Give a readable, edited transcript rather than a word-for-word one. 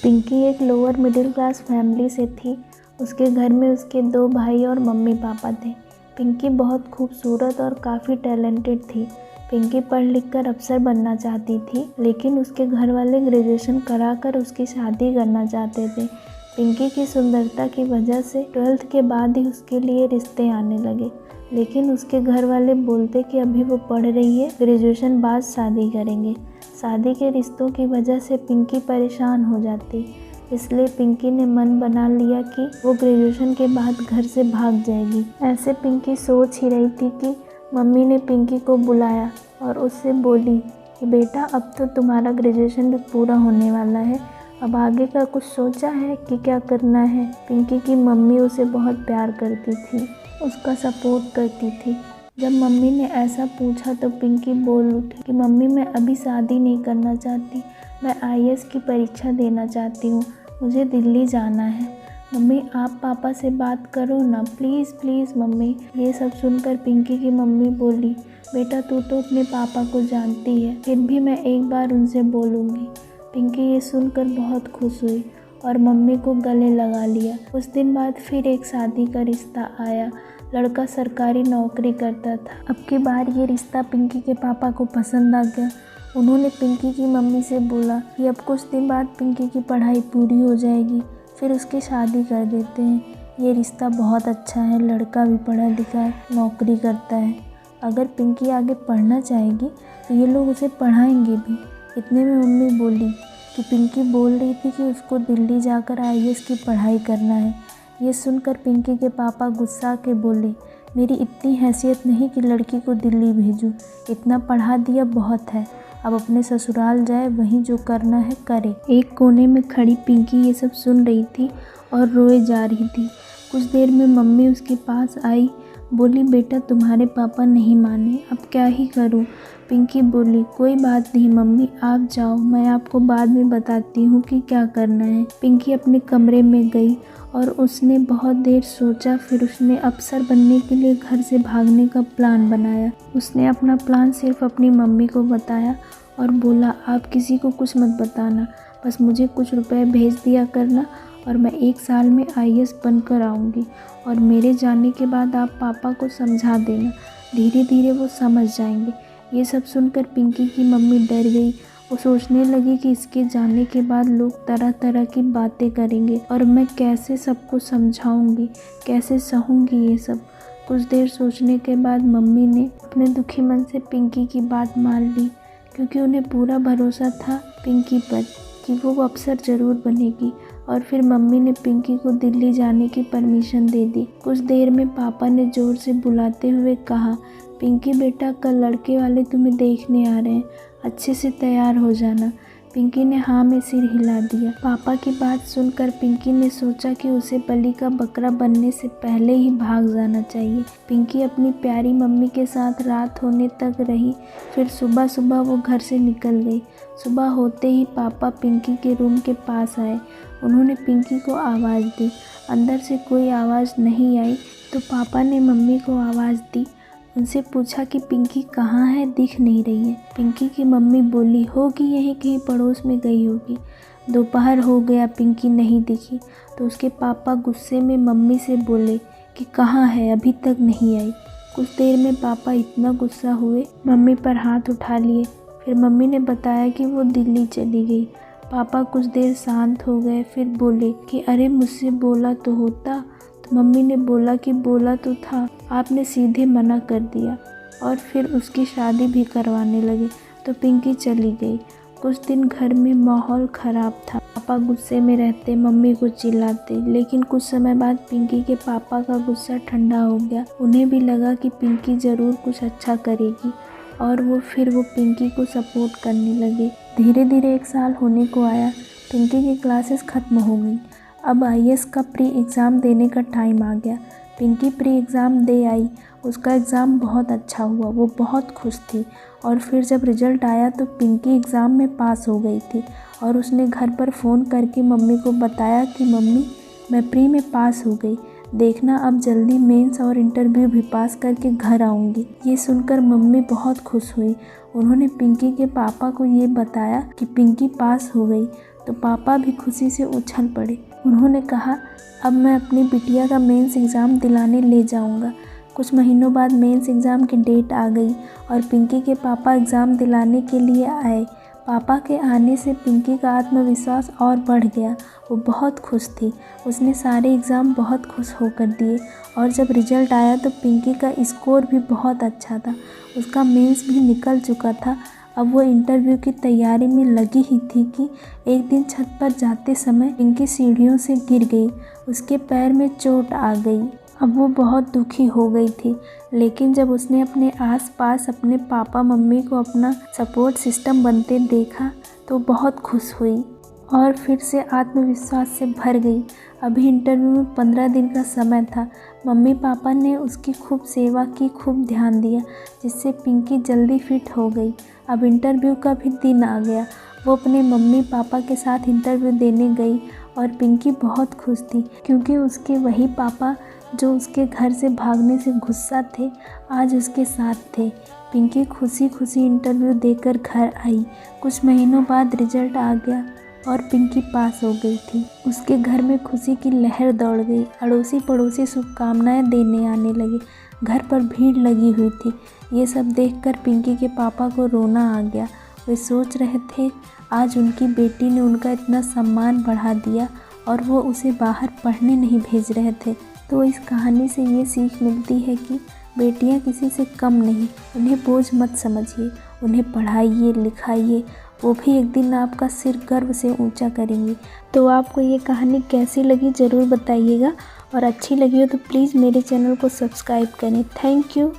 पिंकी एक lower middle class family से थी। उसके घर में उसके 2 भाई और मम्मी पापा थे। पिंकी बहुत खूबसूरत और काफ़ी टैलेंटेड थी। पिंकी पढ़ लिख कर अफसर बनना चाहती थी, लेकिन उसके घर वाले ग्रेजुएशन कराकर उसकी शादी करना चाहते थे। पिंकी की सुंदरता की वजह से 12th के बाद ही उसके लिए रिश्ते आने लगे, लेकिन उसके घर वाले बोलते कि अभी वो पढ़ रही है, ग्रेजुएशन बाद शादी करेंगे। शादी के रिश्तों की वजह से पिंकी परेशान हो जाती, इसलिए पिंकी ने मन बना लिया कि वो ग्रेजुएशन के बाद घर से भाग जाएगी। ऐसे पिंकी सोच ही रही थी कि मम्मी ने पिंकी को बुलाया और उससे बोली कि बेटा, अब तो तुम्हारा ग्रेजुएशन भी पूरा होने वाला है, अब आगे का कुछ सोचा है कि क्या करना है। पिंकी की मम्मी उसे बहुत प्यार करती थी, उसका सपोर्ट करती थी। जब मम्मी ने ऐसा पूछा तो पिंकी बोल उठी कि मम्मी, मैं अभी शादी नहीं करना चाहती, मैं IAS की परीक्षा देना चाहती हूँ, मुझे दिल्ली जाना है। मम्मी, आप पापा से बात करो ना, प्लीज़ प्लीज़ मम्मी। ये सब सुनकर पिंकी की मम्मी बोली, बेटा तू तो अपने पापा को जानती है, फिर भी मैं एक बार उनसे बोलूँगी। पिंकी ये सुनकर बहुत खुश हुई और मम्मी को गले लगा लिया। कुछ दिन बाद फिर एक शादी का रिश्ता आया। लड़का सरकारी नौकरी करता था। अब की बार ये रिश्ता पिंकी के पापा को पसंद आ गया। उन्होंने पिंकी की मम्मी से बोला कि अब कुछ दिन बाद पिंकी की पढ़ाई पूरी हो जाएगी, फिर उसकी शादी कर देते हैं। ये रिश्ता बहुत अच्छा है, लड़का भी पढ़ा लिखा है, नौकरी करता है। अगर पिंकी आगे पढ़ना चाहेगी तो ये लोग उसे पढ़ाएंगे भी। इतने में मम्मी बोली कि पिंकी बोल रही थी कि उसको दिल्ली जाकर IAS की पढ़ाई करना है। ये सुनकर पिंकी के पापा गुस्सा के बोले, मेरी इतनी हैसियत नहीं कि लड़की को दिल्ली भेजूं, इतना पढ़ा दिया बहुत है, अब अपने ससुराल जाए, वहीं जो करना है करे। एक कोने में खड़ी पिंकी ये सब सुन रही थी और रोए जा रही थी। कुछ देर में मम्मी उसके पास आई, बोली बेटा, तुम्हारे पापा नहीं माने, अब क्या ही करूं। पिंकी बोली, कोई बात नहीं मम्मी, आप जाओ, मैं आपको बाद में बताती हूँ कि क्या करना है। पिंकी अपने कमरे में गई और उसने बहुत देर सोचा, फिर उसने अफसर बनने के लिए घर से भागने का प्लान बनाया। उसने अपना प्लान सिर्फ अपनी मम्मी को बताया और बोला, आप किसी को कुछ मत बताना, बस मुझे कुछ रुपए भेज दिया करना और मैं 1 साल में IAS बनकर आऊँगी, और मेरे जाने के बाद आप पापा को समझा देना, धीरे धीरे वो समझ जाएंगे। ये सब सुनकर पिंकी की मम्मी डर गई। वो सोचने लगी कि इसके जाने के बाद लोग तरह तरह की बातें करेंगे और मैं कैसे सबको समझाऊंगी, कैसे सहूंगी ये सब। कुछ देर सोचने के बाद मम्मी ने अपने दुखी मन से पिंकी की बात मान ली, क्योंकि उन्हें पूरा भरोसा था पिंकी पर कि वो अफसर ज़रूर बनेगी। और फिर मम्मी ने पिंकी को दिल्ली जाने की परमिशन दे दी। कुछ देर में पापा ने ज़ोर से बुलाते हुए कहा, पिंकी बेटा, कल लड़के वाले तुम्हें देखने आ रहे हैं, अच्छे से तैयार हो जाना। पिंकी ने हाँ में सिर हिला दिया। पापा की बात सुनकर पिंकी ने सोचा कि उसे बलि का बकरा बनने से पहले ही भाग जाना चाहिए। पिंकी अपनी प्यारी मम्मी के साथ रात होने तक रही, फिर सुबह सुबह वो घर से निकल गई। सुबह होते ही पापा पिंकी के रूम के पास आए। उन्होंने पिंकी को आवाज़ दी। अंदर से कोई आवाज़ नहीं आई तो पापा ने मम्मी को आवाज़ दी। उनसे पूछा कि पिंकी कहाँ है, दिख नहीं रही है। पिंकी की मम्मी बोली, होगी यहीं कहीं पड़ोस में गई होगी। दोपहर हो गया, पिंकी नहीं दिखी तो उसके पापा गुस्से में मम्मी से बोले कि कहाँ है, अभी तक नहीं आई। कुछ देर में पापा इतना गुस्सा हुए, मम्मी पर हाथ उठा लिए। फिर मम्मी ने बताया कि वो दिल्ली चली गई। पापा कुछ देर शांत हो गए, फिर बोले कि अरे, मुझसे बोला तो होता। तो मम्मी ने बोला कि बोला तो था, आपने सीधे मना कर दिया, और फिर उसकी शादी भी करवाने लगे तो पिंकी चली गई। कुछ दिन घर में माहौल ख़राब था। पापा गुस्से में रहते, मम्मी को चिल्लाते, लेकिन कुछ समय बाद पिंकी के पापा का गुस्सा ठंडा हो गया। उन्हें भी लगा कि पिंकी ज़रूर कुछ अच्छा करेगी और वो पिंकी को सपोर्ट करने लगे। धीरे धीरे 1 साल होने को आया। पिंकी की क्लासेस ख़त्म हो गई। अब IAS का प्री एग्ज़ाम देने का टाइम आ गया। पिंकी प्री एग्ज़ाम दे आई। उसका एग्ज़ाम बहुत अच्छा हुआ, वो बहुत खुश थी। और फिर जब रिज़ल्ट आया तो पिंकी एग्ज़ाम में पास हो गई थी और उसने घर पर फ़ोन करके मम्मी को बताया कि मम्मी, मैं प्री में पास हो गई, देखना अब जल्दी मेंस और इंटरव्यू भी पास करके घर आऊँगी। ये सुनकर मम्मी बहुत खुश हुई। उन्होंने पिंकी के पापा को ये बताया कि पिंकी पास हो गई तो पापा भी खुशी से उछल पड़े। उन्होंने कहा, अब मैं अपनी बिटिया का मेंस एग्ज़ाम दिलाने ले जाऊंगा। कुछ महीनों बाद मेंस एग्ज़ाम की डेट आ गई और पिंकी के पापा एग्ज़ाम दिलाने के लिए आए। पापा के आने से पिंकी का आत्मविश्वास और बढ़ गया। वो बहुत खुश थी। उसने सारे एग्ज़ाम बहुत खुश होकर दिए और जब रिज़ल्ट आया तो पिंकी का स्कोर भी बहुत अच्छा था। उसका मेंस भी निकल चुका था। अब वो इंटरव्यू की तैयारी में लगी ही थी कि एक दिन छत पर जाते समय पिंकी सीढ़ियों से गिर गई। उसके पैर में चोट आ गई। अब वो बहुत दुखी हो गई थी, लेकिन जब उसने अपने आसपास अपने पापा मम्मी को अपना सपोर्ट सिस्टम बनते देखा तो बहुत खुश हुई और फिर से आत्मविश्वास से भर गई। अभी इंटरव्यू में 15 दिन का समय था। मम्मी पापा ने उसकी खूब सेवा की, खूब ध्यान दिया, जिससे पिंकी जल्दी फिट हो गई। अब इंटरव्यू का भी दिन आ गया। वो अपने मम्मी पापा के साथ इंटरव्यू देने गई और पिंकी बहुत खुश थी क्योंकि उसके वही पापा जो उसके घर से भागने से गुस्सा थे, आज उसके साथ थे। पिंकी खुशी खुशी इंटरव्यू देकर घर आई। कुछ महीनों बाद रिजल्ट आ गया और पिंकी पास हो गई थी। उसके घर में खुशी की लहर दौड़ गई। अड़ोसी पड़ोसी शुभकामनाएं देने आने लगे। घर पर भीड़ लगी हुई थी। ये सब देखकर पिंकी के पापा को रोना आ गया। वे सोच रहे थे, आज उनकी बेटी ने उनका इतना सम्मान बढ़ा दिया और वो उसे बाहर पढ़ने नहीं भेज रहे थे। तो इस कहानी से ये सीख मिलती है कि बेटियां किसी से कम नहीं, उन्हें बोझ मत समझिए, उन्हें पढ़ाइए लिखाइए, वो भी एक दिन आपका सिर गर्व से ऊंचा करेंगी। तो आपको ये कहानी कैसी लगी ज़रूर बताइएगा और अच्छी लगी हो तो प्लीज़ मेरे चैनल को सब्सक्राइब करें। Thank you.